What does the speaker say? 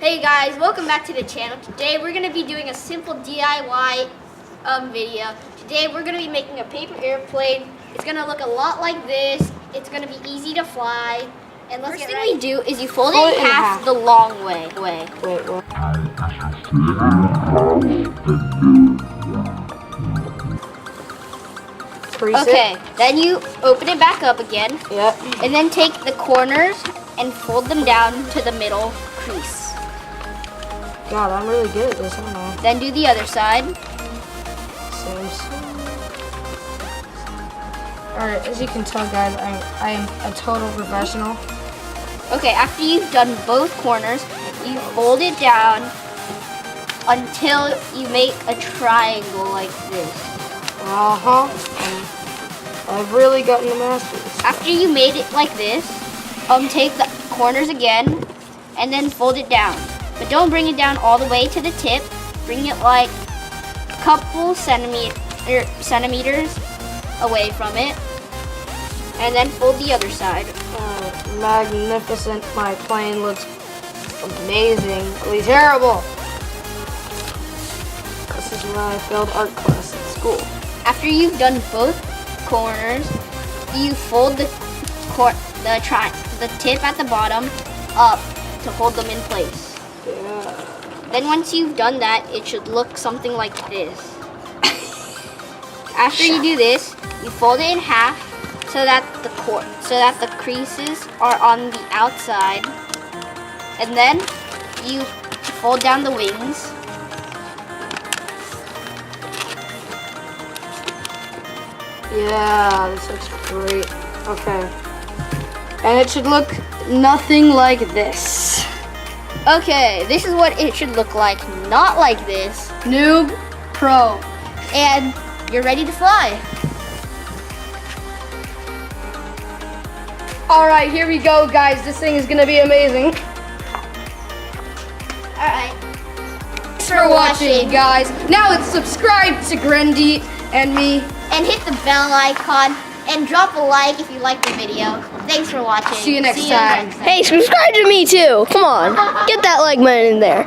Hey guys, welcome back to the channel. Today we're going to be doing a simple DIY video. Today we're going to be making a paper airplane. It's going to look a lot like this. It's going to be easy to fly. And first thing we do is you fold it in half the long way. Wait. Okay, then you open it back up again. Yep. And then take the corners and fold them down to the middle crease. God, I'm really good at this, aren't I? Then do the other side. Same. Alright, as you can tell, guys, I am a total professional. Okay, after you've done both corners, you fold it down until you make a triangle like this. I've really gotten the masters. After you made it like this, take the corners again and then fold it down. But don't bring it down all the way to the tip. Bring it like a couple centimeters away from it. And then fold the other side. Magnificent. My plane looks amazingly terrible. This is why I failed art class at school. After you've done both corners, you fold the tip at the bottom up to hold them in place. Yeah. Then once you've done that, it should look something like this. After you do this, you fold it in half so that the creases are on the outside. And then you fold down the wings. Yeah, this looks great. Okay. And it should look nothing like this. Okay, this is what it should look like. Not like this. Noob Pro. And you're ready to fly. Alright, here we go, guys. This thing is going to be amazing. Alright. Thanks for watching, guys. Now let's subscribe to Grendi and me. And hit the bell icon and drop a like if you liked the video. Thanks for watching. See you next time. Hey, subscribe to me too. Come on. Get that like button in there.